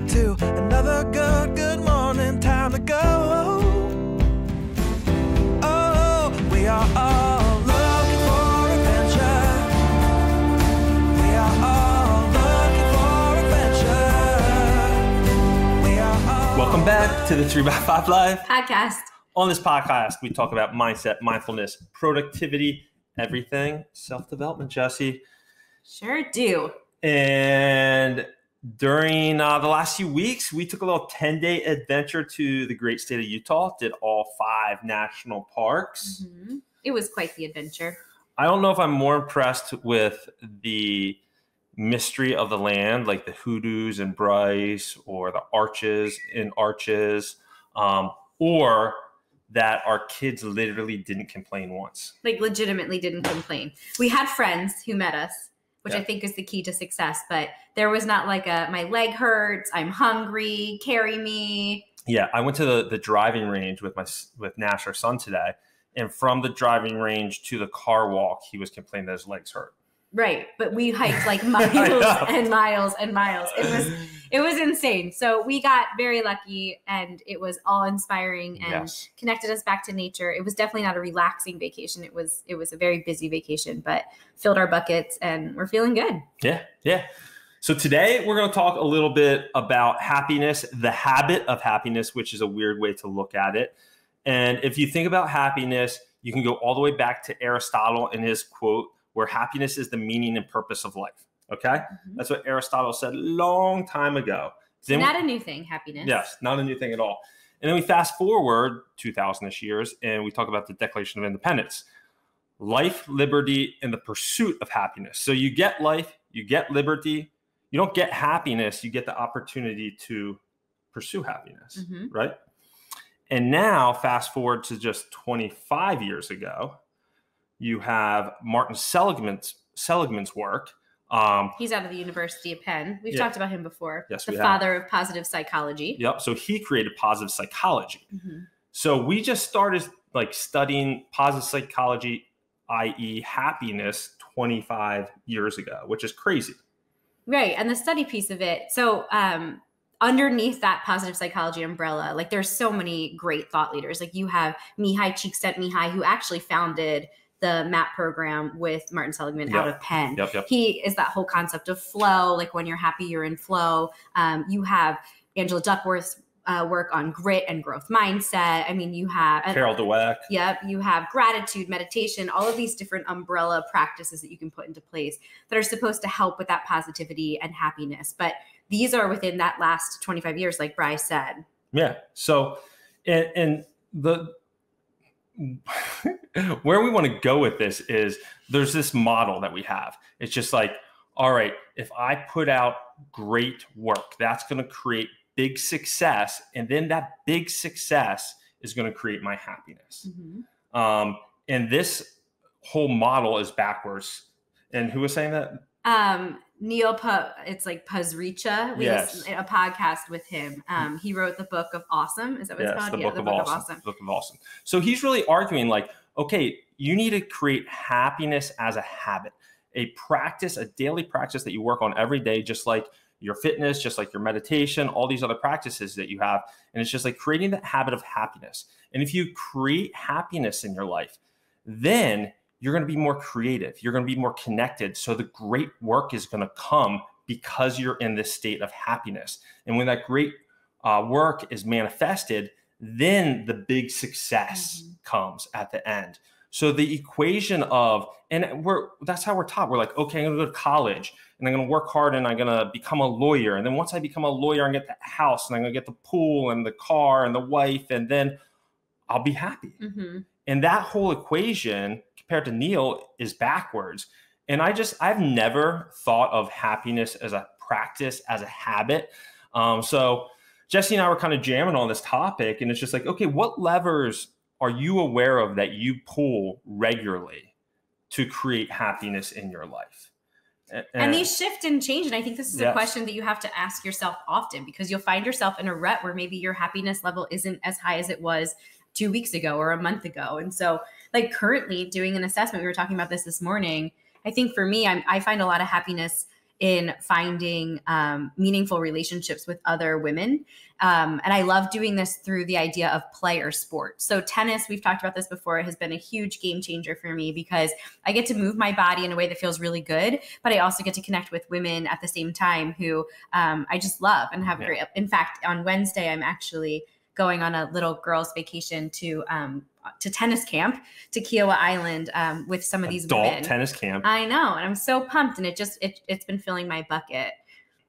up to another good morning. Time to go. Oh, we are all looking for adventure. We are all looking for adventure. We are all. Welcome back to the 3x5 Live podcast. On this podcast, we talk about mindset, mindfulness, productivity, everything self-development, Jessie. Sure do. And during the last few weeks, we took a little 10-day adventure to the great state of Utah, did all 5 national parks. Mm-hmm. It was quite the adventure. I don't know if I'm more impressed with the mystery of the land, like the hoodoos in Bryce or the arches in Arches, or that our kids literally didn't complain once. Like legitimately didn't complain. We had friends who met us, which Yeah. I think is the key to success. But there was not like my leg hurts, I'm hungry, carry me. Yeah, I went to the driving range with Nash, our son, today. And from the driving range to the car walk, he was complaining that his legs hurt. Right. But we hiked like miles and miles and miles. It was insane. So we got very lucky and it was all inspiring and Yes. connected us back to nature. It was definitely not a relaxing vacation. It was a very busy vacation, but filled our buckets and we're feeling good. Yeah. So today we're going to talk a little bit about happiness, the habit of happiness, which is a weird way to look at it. And if you think about happiness, you can go all the way back to Aristotle in his quote, where happiness is the meaning and purpose of life. Okay? Mm-hmm. That's what Aristotle said a long time ago. Then Not a new thing, happiness. Yes, not a new thing at all. And then we fast forward 2,000-ish years and we talk about the Declaration of Independence. Life, liberty, and the pursuit of happiness. So you get life, you get liberty, you don't get happiness, you get the opportunity to pursue happiness, Mm-hmm. right? And now fast forward to just 25 years ago, you have Martin Seligman's work. He's out of the University of Penn. We've Yeah. talked about him before. Yes, the we have. father of positive psychology. Yep. So he created positive psychology. Mm-hmm. So we just started like studying positive psychology, i.e. happiness, 25 years ago, which is crazy. Right. And the study piece of it. So underneath that positive psychology umbrella, like there's so many great thought leaders. Like you have Mihai Csikszentmihalyi, who actually founded the MAP program with Martin Seligman out of Penn. Yep. He is that whole concept of flow. Like when you're happy, you're in flow. You have Angela Duckworth's work on grit and growth mindset. I mean, you have Carol Dweck. Yep. You have gratitude, meditation, all of these different umbrella practices that you can put into place that are supposed to help with that positivity and happiness. But these are within that last 25 years, like Bryce said. Yeah. So, and the where we want to go with this is there's this model that we have. It's just like, all right, if I put out great work, that's going to create big success. And then that big success is going to create my happiness. Mm-hmm. And this whole model is backwards. And who was saying that? It's like Pazricha. We Yes. listened to a podcast with him. He wrote the Book of Awesome. Is that what it's called? The Book of Awesome. Book of Awesome. So he's really arguing like, okay, you need to create happiness as a habit, a practice, a daily practice that you work on every day, just like your fitness, just like your meditation, all these other practices that you have. And it's just like creating that habit of happiness. And if you create happiness in your life, then you're going to be more creative. You're going to be more connected. So the great work is going to come because you're in this state of happiness. And when that great work is manifested, then the big success comes at the end. So the equation of, and that's how we're taught. We're like, okay, I'm going to go to college and I'm going to work hard and I'm going to become a lawyer. And then once I become a lawyer, I'm going to get the house and I'm going to get the pool and the car and the wife, and then I'll be happy. Mm-hmm. And that whole equation compared to Neil is backwards. And I've never thought of happiness as a practice, as a habit. So Jessie and I were kind of jamming on this topic, and it's just like, okay, what levers are you aware of that you pull regularly to create happiness in your life? And these shift and change. And I think this is a Yes. question that you have to ask yourself often, because you'll find yourself in a rut where maybe your happiness level isn't as high as it was 2 weeks ago or a month ago. And so like currently doing an assessment, we were talking about this morning. I think for me, I find a lot of happiness in finding meaningful relationships with other women. And I love doing this through the idea of play or sport. So tennis, we've talked about this before, has been a huge game changer for me because I get to move my body in a way that feels really good, but I also get to connect with women at the same time who I just love and have a great. In fact, on Wednesday, I'm actually going on a little girls' vacation to tennis camp to Kiowa Island with some of these women. Adult tennis camp. I know, and I'm so pumped, and it's been filling my bucket.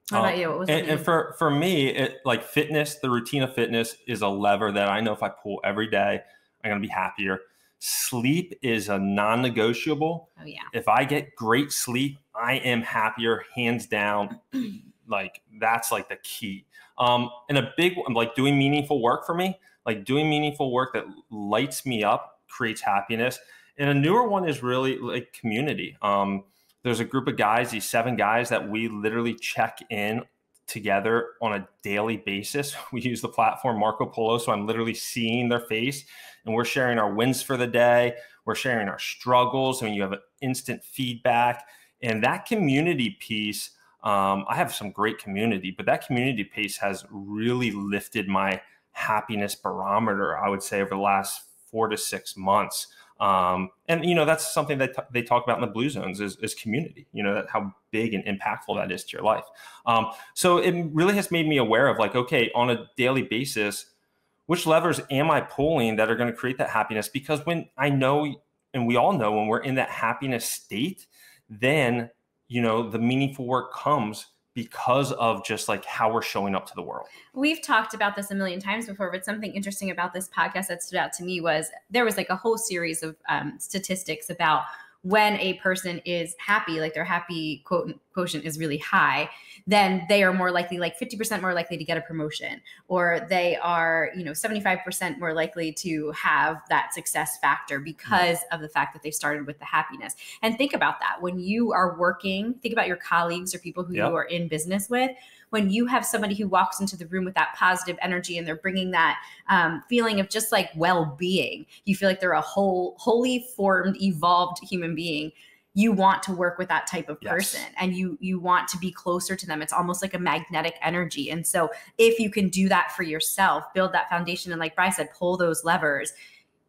What about you? What was and for me, like fitness, the routine of fitness is a lever that I know if I pull every day, I'm going to be happier. Sleep is a non-negotiable. Oh yeah. If I get great sleep, I am happier, hands down. Like that's like the key. And a big one, like doing meaningful work for me, like doing meaningful work that lights me up, creates happiness. And a newer one is really like community. There's a group of guys, these 7 guys that we literally check in together on a daily basis. We use the platform Marco Polo. So I'm literally seeing their face and we're sharing our wins for the day. We're sharing our struggles. I mean, you have instant feedback, and that community piece, I have some great community, but that community piece has really lifted my happiness barometer, I would say, over the last 4 to 6 months. And, you know, that's something that they talk about in the Blue Zones is community, you know, how big and impactful that is to your life. So it really has made me aware of like, okay, on a daily basis, which levers am I pulling that are going to create that happiness? Because when I know, and we all know when we're in that happiness state, then, you know, the meaningful work comes because of just like how we're showing up to the world. We've talked about this a million times before, but something interesting about this podcast that stood out to me was there was like a whole series of statistics about when a person is happy, like their happy quotient is really high, then they are more likely, like 50% more likely to get a promotion, or they are, you know, 75% more likely to have that success factor because of the fact that they started with the happiness. And think about that. When you are working, think about your colleagues or people who you are in business with. When you have somebody who walks into the room with that positive energy and they're bringing that feeling of just like well-being, you feel like they're a wholly formed, evolved human being. You want to work with that type of person, and you want to be closer to them. It's almost like a magnetic energy. And so if you can do that for yourself, build that foundation, and like Bryan said, pull those levers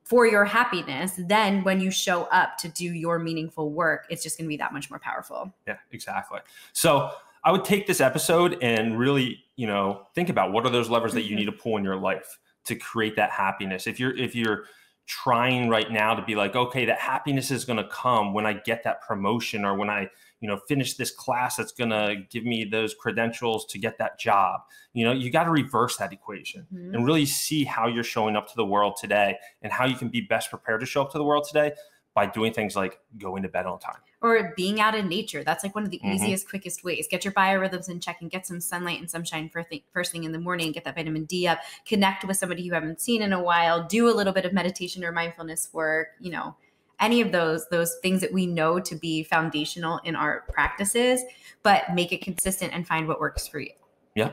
for your happiness, then when you show up to do your meaningful work, it's just going to be that much more powerful. Yeah, exactly. So I would take this episode and really, you know, think about what are those levers that you need to pull in your life to create that happiness. If you're trying right now to be like, okay, that happiness is going to come when I get that promotion, or when I, you know, finish this class that's going to give me those credentials to get that job. You know, you got to reverse that equation and really see how you're showing up to the world today and how you can be best prepared to show up to the world today by doing things like going to bed on time. Or being out in nature. That's like one of the easiest, quickest ways. Get your biorhythms in check and get some sunlight and sunshine first thing in the morning. Get that vitamin D up. Connect with somebody you haven't seen in a while. Do a little bit of meditation or mindfulness work. You know, any of those things that we know to be foundational in our practices, but make it consistent and find what works for you. Yeah.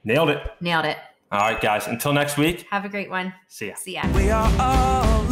Nailed it. Nailed it. All right, guys. Until next week. Have a great one. See ya. See ya. We are all